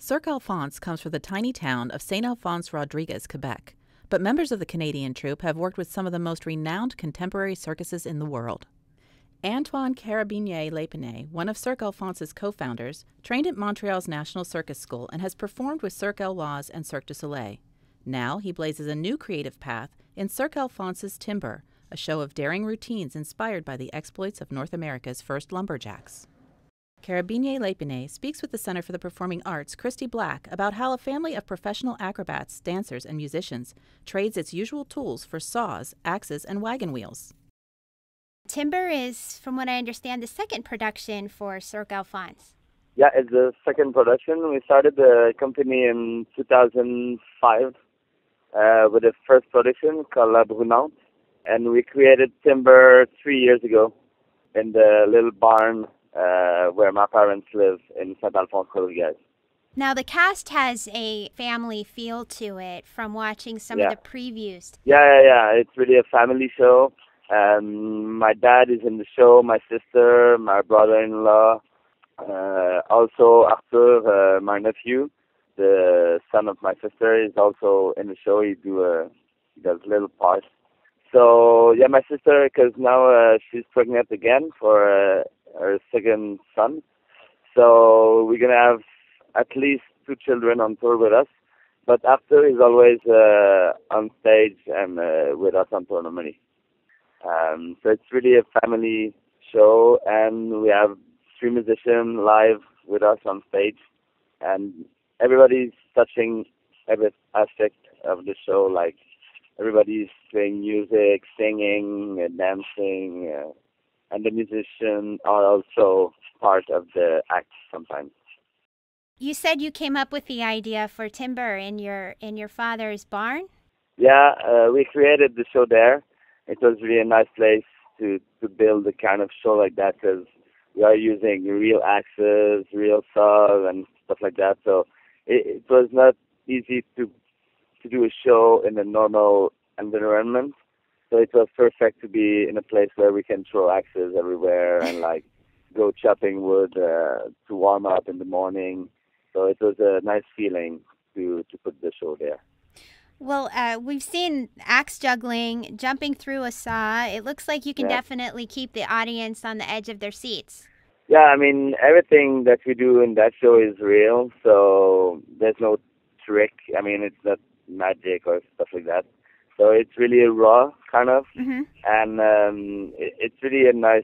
Cirque Alfonse comes from the tiny town of Saint-Alphonse-Rodriguez, Quebec, but members of the Canadian troupe have worked with some of the most renowned contemporary circuses in the world. Antoine Carabinier-Lépine, one of Cirque Alfonse's co-founders, trained at Montreal's National Circus School and has performed with Cirque Éloise and Cirque du Soleil. Now he blazes a new creative path in Cirque Alfonse's Timber, a show of daring routines inspired by the exploits of North America's first lumberjacks. Carabinier-Lépine speaks with the Center for the Performing Arts, Christy Black, about how a family of professional acrobats, dancers, and musicians trades its usual tools for saws, axes, and wagon wheels. Timber is, from what I understand, the second production for Cirque Alfonse. Yeah, it's the second production. We started the company in 2005 with the first production called La Brunante, and we created Timber 3 years ago in the little barn where my parents live in Saint-Alphonse-Rodriguez. Now, the cast has a family feel to it from watching some of the previews. Yeah. It's really a family show. My dad is in the show, my sister, my brother-in-law, also Arthur, my nephew, the son of my sister, is also in the show. He does little parts. So, yeah, my sister, because now she's pregnant again for her second son. So we're going to have at least 2 children on tour with us. But after, he's always on stage and with us on tournament. So it's really a family show, and we have 3 musicians live with us on stage. And everybody's touching every aspect of the show, like everybody's playing music, singing, dancing, and the musicians are also part of the act sometimes. You said you came up with the idea for Timber in your father's barn? Yeah, we created the show there. It was really a nice place to build a kind of show like that, because we are using real axes, real saws, and stuff like that. So it was not easy to do a show in a normal environment. So it was perfect to be in a place where we can throw axes everywhere and like go chopping wood to warm up in the morning. So it was a nice feeling to put the show there. Well, we've seen axe juggling, jumping through a saw. It looks like you can definitely keep the audience on the edge of their seats. Yeah, I mean, everything that we do in that show is real, so there's no trick. I mean, it's not magic or stuff like that. So it's really raw, kind of, and it's really a nice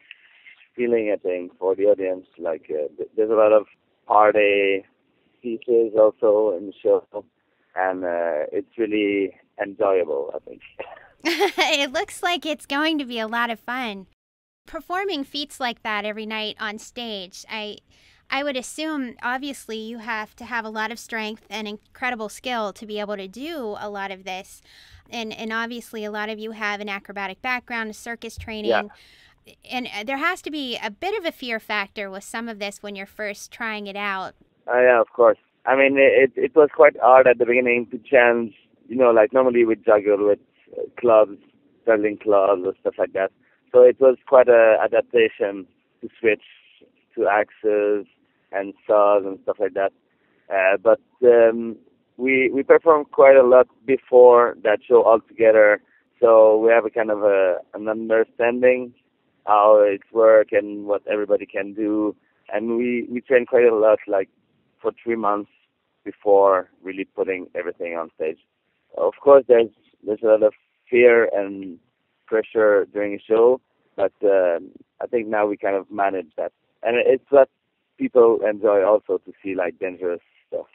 feeling, I think, for the audience. Like, there's a lot of party pieces also in the show, and it's really enjoyable, I think. It looks like it's going to be a lot of fun. Performing feats like that every night on stage, I would assume, obviously, you have to have a lot of strength and incredible skill to be able to do a lot of this. And obviously, a lot of you have an acrobatic background, a circus training. Yeah. And there has to be a bit of a fear factor with some of this when you're first trying it out. Yeah, of course. I mean, it was quite hard at the beginning to change, like normally we juggle with clubs, juggling clubs or stuff like that. So it was quite an adaptation to switch to axes and saws and stuff like that. But we performed quite a lot before that show altogether, so we have a kind of an understanding how it works and what everybody can do. And we trained quite a lot, like for 3 months before really putting everything on stage. Of course, there's a lot of fear and pressure during a show, but I think now we kind of manage that. And it's what people enjoy also, to see like dangerous stuff.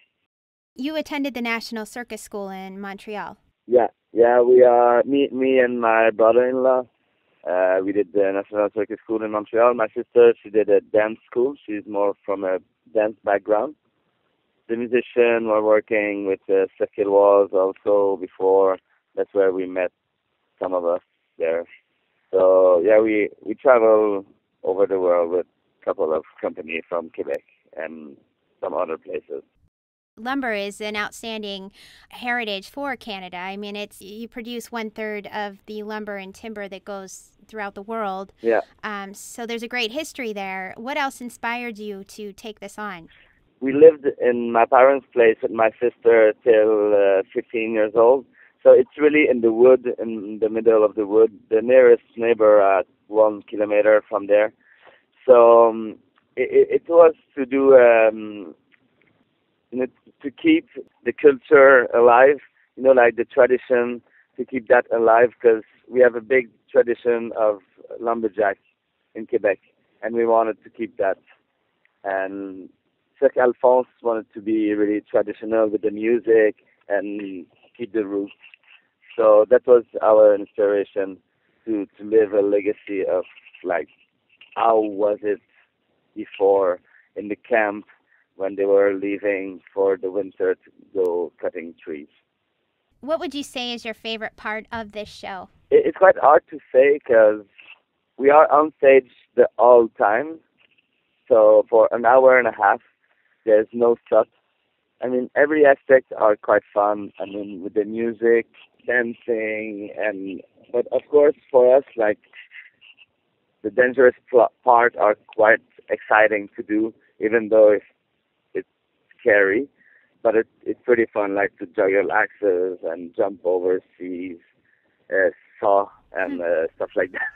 You attended the National Circus School in Montreal. Yeah, we are, me and my brother-in-law, we did the National Circus School in Montreal. My sister, she did a dance school. She's more from a dance background. The musician were working with Cirque Éloise also before. That's where we met some of us there. So, yeah, we travel over the world with a couple of companies from Quebec and some other places. Lumber is an outstanding heritage for Canada. I mean, you produce 1/3 of the lumber and timber that goes throughout the world. Yeah. So there's a great history there. What else inspired you to take this on? we lived in my parents' place with my sister till 15 years old. So it's really in the wood, in the middle of the wood. The nearest neighbor at 1 kilometer from there. So it was to do, to keep the culture alive, like the tradition, to keep that alive, because we have a big tradition of lumberjack in Quebec, and we wanted to keep that. And Cirque Alfonse wanted to be really traditional with the music and keep the roots. So that was our inspiration to live a legacy of, like, how was it before in the camp when they were leaving for the winter to go cutting trees. What would you say is your favorite part of this show? It's quite hard to say because we are on stage the whole time. So for an hour and a half, there's no stop. I mean, every aspect are quite fun. I mean, with the music, dancing, but of course for us, like, the dangerous part are quite exciting to do, even though it's scary. But it's pretty fun, like to juggle axes and jump over seas, saw and stuff like that.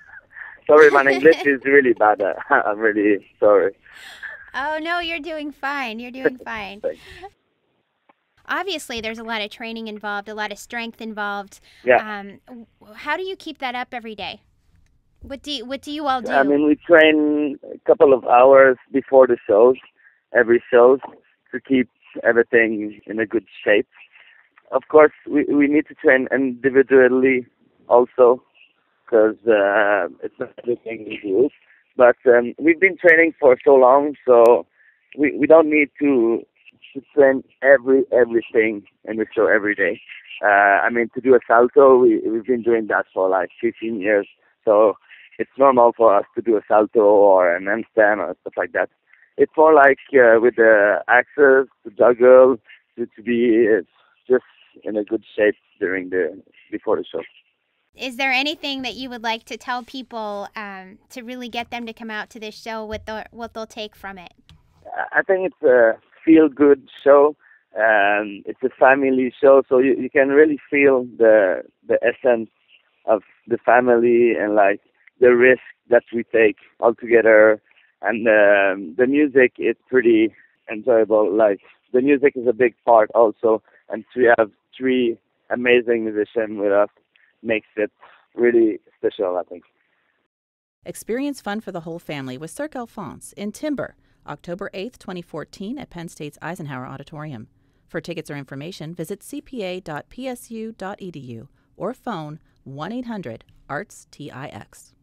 Sorry, my English is really bad. I'm really sorry. Oh, no, you're doing fine. You're doing fine. Obviously, there's a lot of training involved, a lot of strength involved. Yeah. How do you keep that up every day? What do you all do? I mean, we train a couple of hours before the shows, every show, to keep everything in a good shape. Of course, we need to train individually also, because it's not everything we do. But we've been training for so long, so we don't need to train everything in the show every day. I mean, to do a salto, we've been doing that for like 15 years, so it's normal for us to do a salto or an handstand or stuff like that. It's more like with the axes, to juggle, to be just in a good shape before the show. Is there anything that you would like to tell people to really get them to come out to this show, what they'll take from it? I think it's a feel-good show. It's a family show, so you can really feel the essence of the family and, like, the risk that we take all together. And the music is pretty enjoyable. Like, the music is a big part also, and to have 3 amazing musicians with us makes it really special, I think. Experience fun for the whole family with Cirque Alfonse in Timber, October 8th, 2014 at Penn State's Eisenhower Auditorium. For tickets or information, visit CPA.PSU.EDU or phone 1-800-ARTS-TIX.